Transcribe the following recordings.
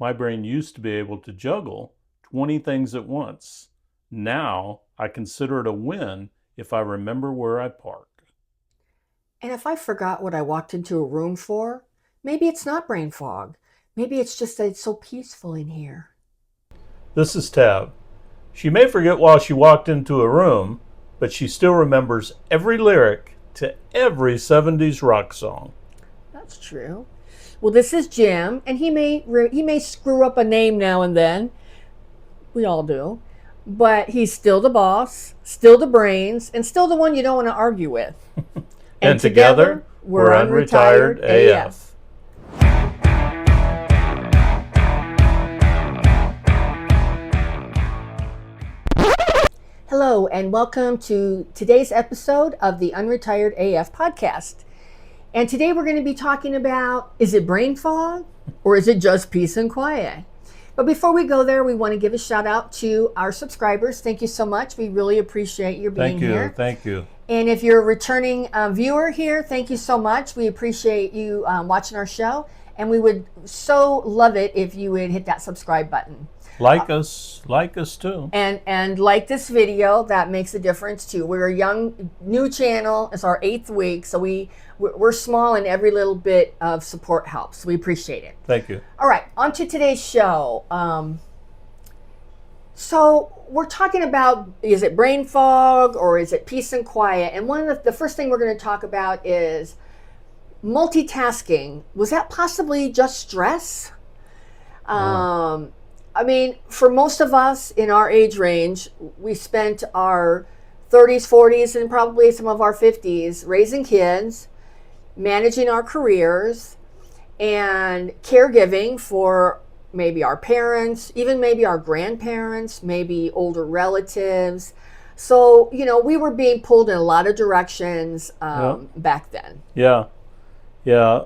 My brain used to be able to juggle 20 things at once. Now I consider it a win if I remember where I park. And if I forgot what I walked into a room for, maybe it's not brain fog. Maybe it's just that it's so peaceful in here. This is Tab. She may forget while she walked into a room, but she still remembers every lyric to every 70s rock song. That's true. Well, this is Jim, and he may screw up a name now and then. We all do. But he's still the boss, still the brains, and still the one you don't want to argue with. And together, we're Unretired AF. Hello, and welcome to today's episode of the Unretired AF podcast. And today we're going to be talking about, is it brain fog or is it just peace and quiet? But before we go there, we want to give a shout out to our subscribers. Thank you so much. We really appreciate your being here. Thank you. And if you're a returning viewer here, thank you so much. We appreciate you watching our show. And we would so love it if you would hit that subscribe button. Like us too. And like this video, that makes a difference too. We're a young, new channel. It's our 8th week, so we're small, and every little bit of support helps. We appreciate it. Thank you. All right, on to today's show. So we're talking about, is it brain fog or is it peace and quiet? And one of the first thing we're going to talk about is multitasking. Was that possibly just stress? I mean, for most of us in our age range, we spent our 30s, 40s, and probably some of our 50s raising kids, managing our careers, and caregiving for maybe our parents, even maybe our grandparents, maybe older relatives. So, we were being pulled in a lot of directions back then. Yeah.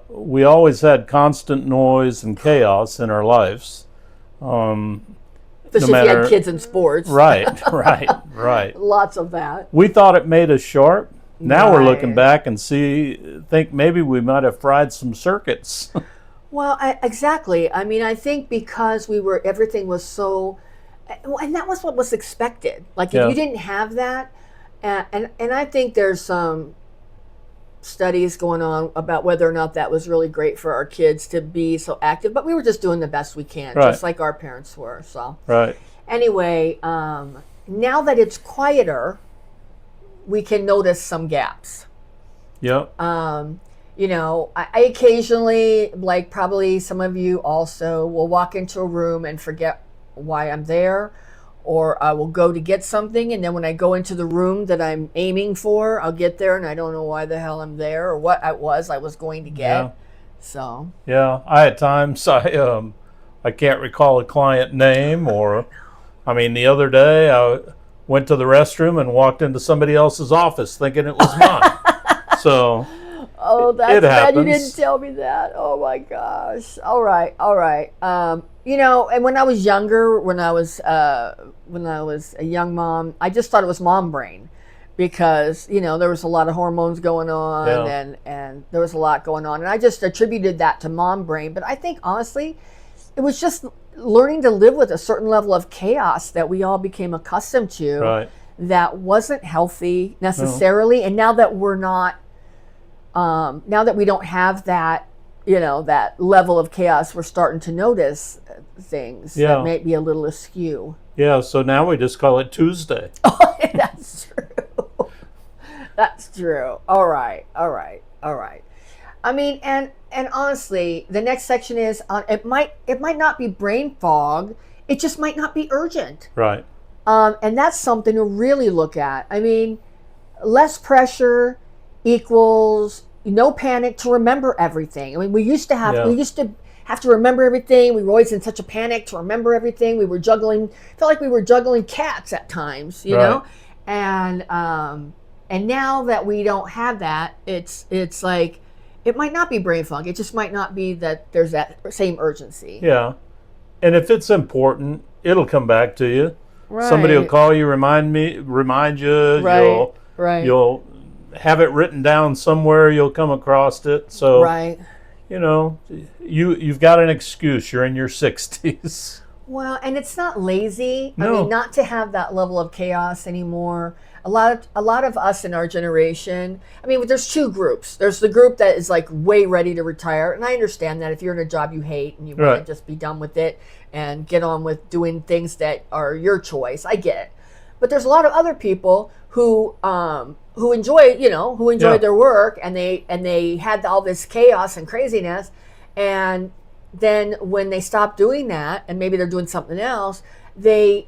We always had constant noise and chaos in our lives. Especially if you had kids in sports. Right. Lots of that. We thought it made us sharp. Now we're looking Right. back and think maybe we might have fried some circuits. Well, exactly. I mean, I think because everything was so, and that was what was expected. Like if you didn't have that, and I think there's some studies going on about whether or not that was really great for our kids to be so active, but we were just doing the best we can, Right. just like our parents were. So Right. anyway, now that it's quieter, we can notice some gaps. Yep. I occasionally, like probably some of you also, will walk into a room and forget why I'm there, or I will go to get something, and then when I go into the room that I'm aiming for, I'll get there and I don't know why the hell I'm there or what I was going to get. Yeah. So Yeah. I had times I can't recall a client name, or the other day I went to the restroom and walked into somebody else's office thinking it was mine. So oh, that's it bad. You happens. didn't tell me that. Oh my gosh. All right. And when I was younger, when I was a young mom, I just thought it was mom brain, because there was a lot of hormones going on, Yeah. and there was a lot going on, and I just attributed that to mom brain. But I think honestly, it was just learning to live with a certain level of chaos that we all became accustomed to. Right. That wasn't healthy necessarily, and now that we're not. Now that we don't have that, that level of chaos, we're starting to notice things that may be a little askew. Yeah. So now we just call it Tuesday. Oh, that's true. That's true. All right. I mean, and honestly, the next section is it might not be brain fog. It just might not be urgent. Right. And that's something to really look at. I mean, less pressure equals no panic to remember everything. I mean, we used to have to remember everything. We were always in such a panic to remember everything. Felt like we were juggling cats at times, you know? And now that we don't have that, it's like, it might not be brain fog. It just might not be that there's that same urgency. Yeah. And if it's important, it'll come back to you. Right. Somebody will call you, remind you. Right. You'll have it written down somewhere. You'll come across it. So, Right. you know, you've got an excuse. You're in your 60s. Well, and it's not lazy. I No. mean, not to have that level of chaos anymore. A lot of us in our generation. I mean, there's two groups. There's the group that is like way ready to retire, and I understand that if you're in a job you hate and you want Right. to just be done with it and get on with doing things that are your choice, I get it. But there's a lot of other people who enjoy, who enjoy Yeah. their work, and they had all this chaos and craziness, and then when they stop doing that and maybe they're doing something else, that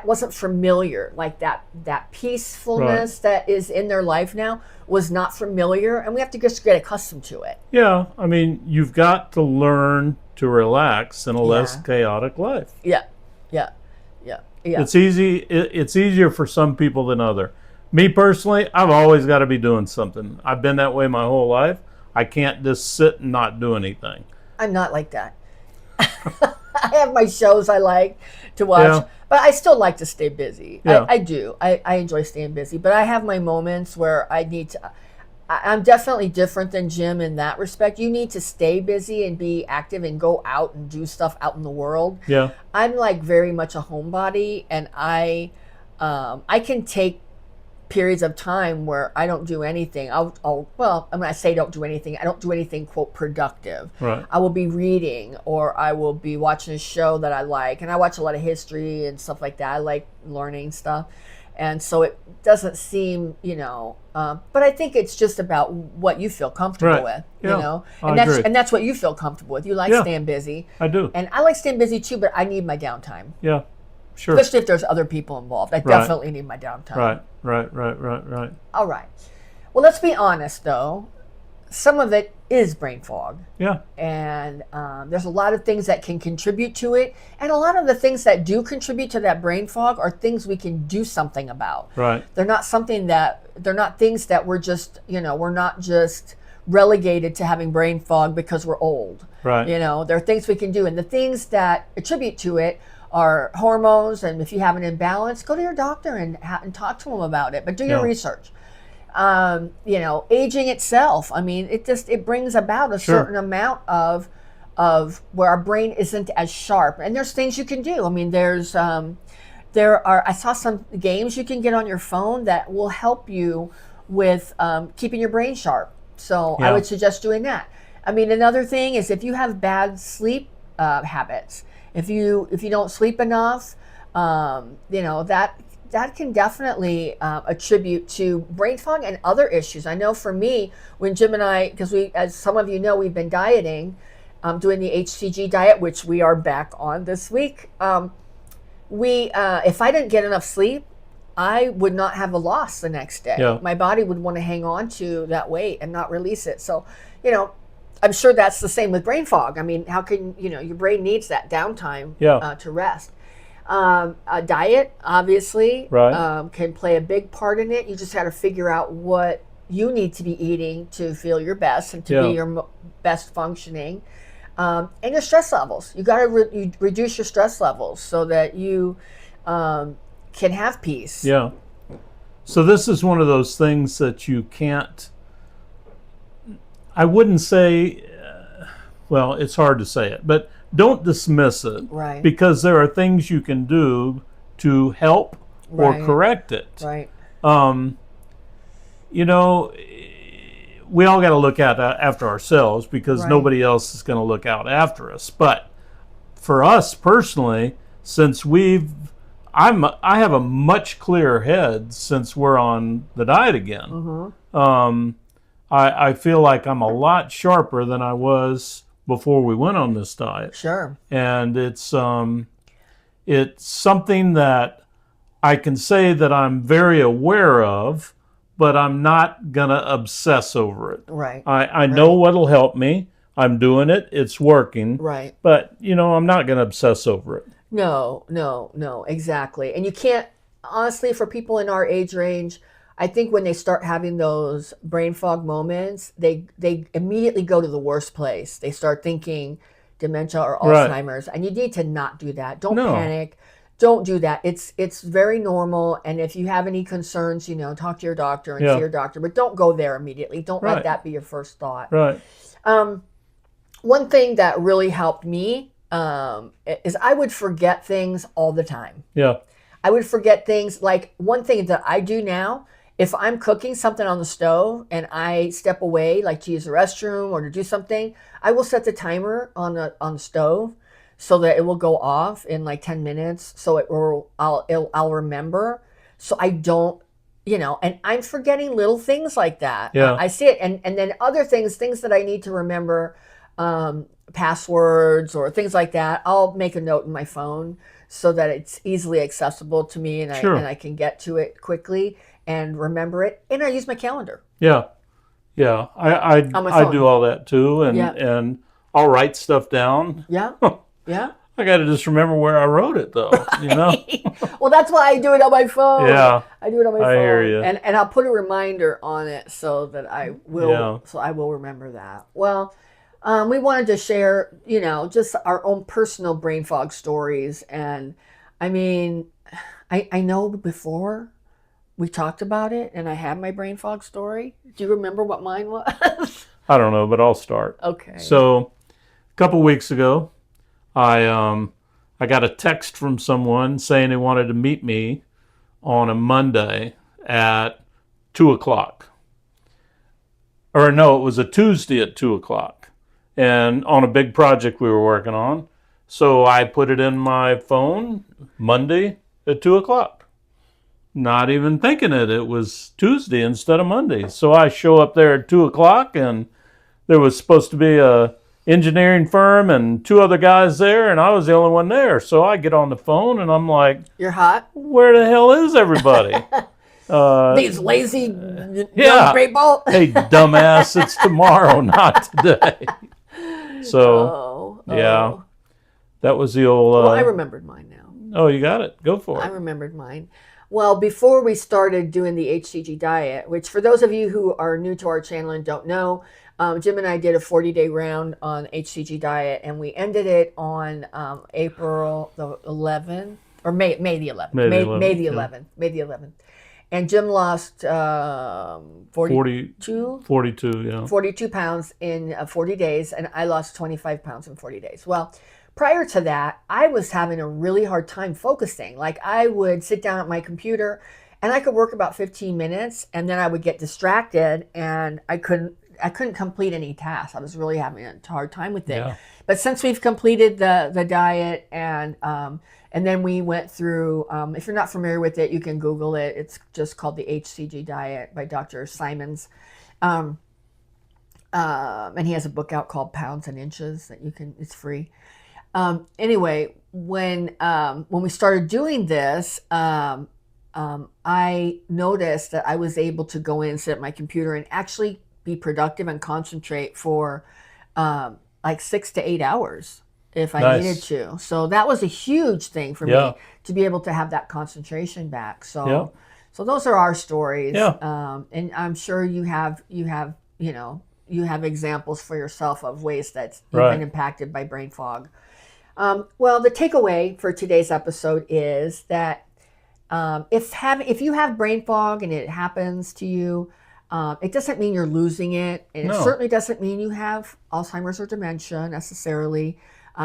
wasn't familiar. Like that peacefulness that is in their life now was not familiar, and we have to just get accustomed to it. Yeah, I mean, you've got to learn to relax in a less chaotic life. Yeah, yeah, yeah, yeah. It's easy. It's easier for some people than other. Me personally, I've always got to be doing something. I've been that way my whole life. I can't just sit and not do anything. I'm not like that. I have my shows I like to watch, Yeah. but I still like to stay busy. Yeah. I do. I enjoy staying busy, but I have my moments where I need to. I'm definitely different than Jim in that respect. You need to stay busy and be active and go out and do stuff out in the world. Yeah. I'm like very much a homebody, and I can take periods of time where I don't do anything. When I say don't do anything, I don't do anything, quote, productive. Right. I will be reading, or I will be watching a show that I like. And I watch a lot of history and stuff like that. I like learning stuff. And so it doesn't seem, but I think it's just about what you feel comfortable Right. with, Yeah. and I agree. that's what you feel comfortable with. You like Yeah. staying busy. I do. And I like staying busy too, but I need my downtime. Yeah. Sure. Especially if there's other people involved. I definitely need my downtime. Right. All right. Well, let's be honest, though. Some of it is brain fog. Yeah. And there's a lot of things that can contribute to it. And a lot of the things that do contribute to that brain fog are things we can do something about. Right. They're not things that we're just, we're not just relegated to having brain fog because we're old. Right. There are things we can do. And the things that attribute to it are hormones, and if you have an imbalance, go to your doctor and talk to them about it. But do your research. Aging itself. I mean, it brings about a certain amount of where our brain isn't as sharp. And there's things you can do. I mean, I saw some games you can get on your phone that will help you with keeping your brain sharp. So I would suggest doing that. I mean, another thing is if you have bad sleep habits. If you don't sleep enough, that can definitely attribute to brain fog and other issues. I know for me, when Jim and I, because as some of you know, we've been dieting, doing the HCG diet, which we are back on this week. If I didn't get enough sleep, I would not have a loss the next day. Yeah. My body would want to hang on to that weight and not release it. So, I'm sure that's the same with brain fog. I mean, how can, your brain needs that downtime to rest. A diet, obviously, can play a big part in it. You just got to figure out what you need to be eating to feel your best and to be your best functioning. And your stress levels. You got to reduce your stress levels so that you can have peace. Yeah. So this is one of those things that you can't, I wouldn't say, it's hard to say it, but don't dismiss it. Right. Because there are things you can do to help or correct it. Right. We all got to look out after ourselves because nobody else is going to look out after us. But for us personally, since I have a much clearer head since we're on the diet again. Mm-hmm. I feel like I'm a lot sharper than I was before we went on this diet. Sure. And it's something that I can say that I'm very aware of, but I'm not going to obsess over it. Right. I know what'll help me. I'm doing it. It's working. Right. But, I'm not going to obsess over it. No, exactly. And you can't, honestly, for people in our age range, I think when they start having those brain fog moments, they immediately go to the worst place. They start thinking dementia or Alzheimer's, and you need to not do that. Don't panic. Don't do that. It's very normal. And if you have any concerns, talk to your doctor and see your doctor, but don't go there immediately. Don't let that be your first thought. Right. One thing that really helped me is I would forget things all the time. Yeah. I would forget things. Like, one thing that I do now, if I'm cooking something on the stove and I step away, like to use the restroom or to do something, I will set the timer on the stove so that it will go off in like 10 minutes. So I'll remember. So I don't, and I'm forgetting little things like that. Yeah. I see it. And then other things that I need to remember, passwords or things like that, I'll make a note in my phone so that it's easily accessible to me, and Sure. I can get to it quickly and remember it. And I use my calendar Yeah. Yeah. on my I phone. do all that too, and Yeah. and I'll write stuff down. Yeah. Yeah. I got to just remember where I wrote it, though. Well, that's why I do it on my phone. Yeah. I do it on my I phone. hear you. And I'll put a reminder on it so that I will Yeah. so I will remember that. Well, we wanted to share, just our own personal brain fog stories. And I mean, I know before we talked about it and I had my brain fog story. Do you remember what mine was? I don't know, but I'll start. Okay. So, a couple weeks ago, I got a text from someone saying they wanted to meet me on a Monday at 2:00. Or no, it was a Tuesday at 2:00, and on a big project we were working on. So I put it in my phone, Monday at 2:00. Not even thinking it was Tuesday instead of Monday. So I show up there at 2:00, and there was supposed to be a engineering firm and two other guys there, and I was the only one there. So I get on the phone and I'm like, You're hot? where the hell is everybody? These lazy young Yeah. people? Hey, dumbass, it's tomorrow, not today. So, yeah, that was the old. Well, I remembered mine now. Oh, you got it. Go for I it. remembered mine. Well, before we started doing the HCG diet, which for those of you who are new to our channel and don't know, Jim and I did a 40-day round on HCG diet, and we ended it on April the 11th, or May the 11th. May the 11th. May the 11th. And Jim lost 42 42 pounds in 40 days, and I lost 25 pounds in 40 days. Well, prior to that, I was having a really hard time focusing. Like, I would sit down at my computer and I could work about 15 minutes, and then I would get distracted and I couldn't complete any tasks. I was really having a hard time with it. Yeah. But since we've completed the diet, and then we went through, if you're not familiar with it, you can Google it. It's just called the HCG diet by Dr. Simons. And he has a book out called Pounds and Inches that it's free. Anyway, when we started doing this, I noticed that I was able to go in and sit at my computer and actually be productive and concentrate for like 6 to 8 hours if I needed to. So that was a huge thing for me to be able to have that concentration back. So those are our stories. And I'm sure you have examples for yourself of ways that you've been impacted by brain fog. Well, the takeaway for today's episode is that if you have brain fog and it happens to you, it doesn't mean you're losing it, and it certainly doesn't mean you have Alzheimer's or dementia necessarily.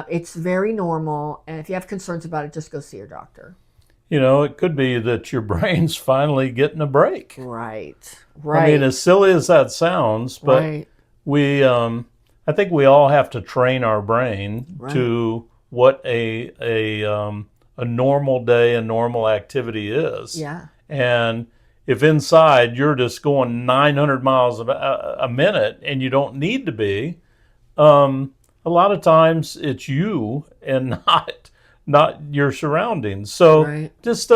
It's very normal, and if you have concerns about it, just go see your doctor. It could be that your brain's finally getting a break. Right. I mean, as silly as that sounds, but I think we all have to train our brain to what a normal day, a normal activity is. Yeah. And if inside you're just going 900 miles a minute and you don't need to be, a lot of times it's you and not your surroundings. So just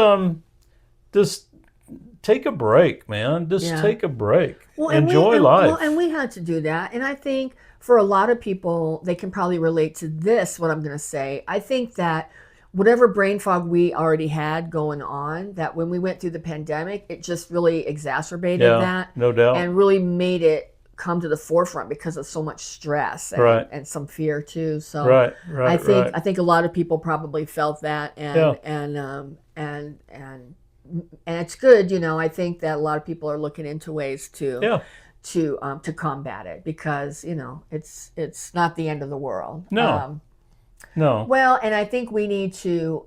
take a break, man. Just take a break. Enjoy life. Well, and we had to do that. And I think for a lot of people, they can probably relate to this, what I'm going to say. I think that whatever brain fog we already had going on, that when we went through the pandemic, it just really exacerbated that. No doubt. And really made it come to the forefront because of so much stress and some fear too. So I think a lot of people probably felt that, and it's good. I think that a lot of people are looking into ways to to combat it, because it's not the end of the world. No. No. Well, and I think we need to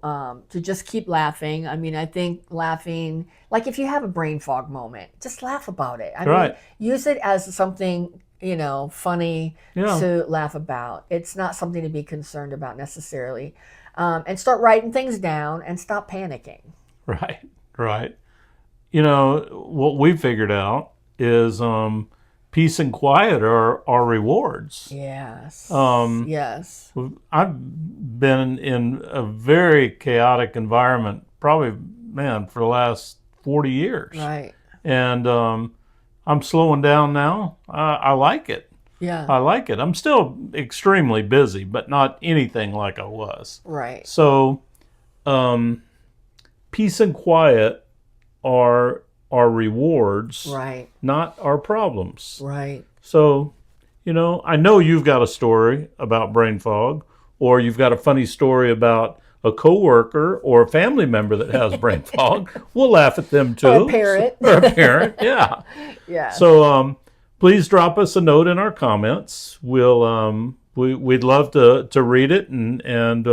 just keep laughing. I mean, I think laughing, like if you have a brain fog moment, just laugh about it. I mean, use it as something, funny to laugh about. It's not something to be concerned about necessarily. And start writing things down and stop panicking. Right. What we figured out is peace and quiet are rewards. Yes. Yes. I've been in a very chaotic environment, probably, for the last 40 years. Right. And I'm slowing down now. I like it. Yeah. I like it. I'm still extremely busy, but not anything like I was. Right. So, peace and quiet are rewards, right, not our problems. Right. So, I know you've got a story about brain fog, or you've got a funny story about a coworker or a family member that has brain fog. We'll laugh at them too. Or a parent. Or a parent, yeah. Yeah. So, please drop us a note in our comments. We'd love to read it, and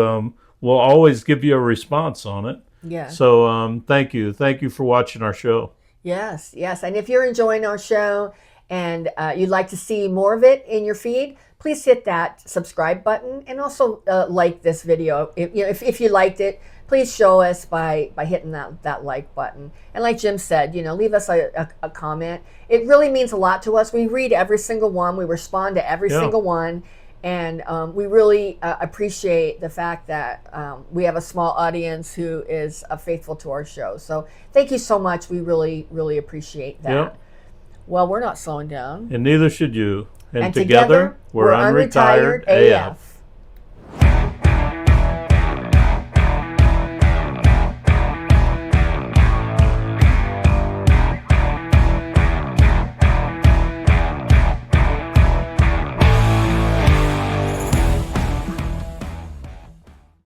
we'll always give you a response on it. Yeah. So thank you for watching our show. Yes. And if you're enjoying our show and you'd like to see more of it in your feed, please hit that subscribe button, and also like this video. If you liked it, please show us by hitting that like button. And like Jim said, leave us a comment. It really means a lot to us. We read every single one. We respond to every single one. And we really appreciate the fact that we have a small audience who is faithful to our show. So thank you so much. We really, really appreciate that. Yep. Well, we're not slowing down. And neither should you. And together, we're Unretired AF.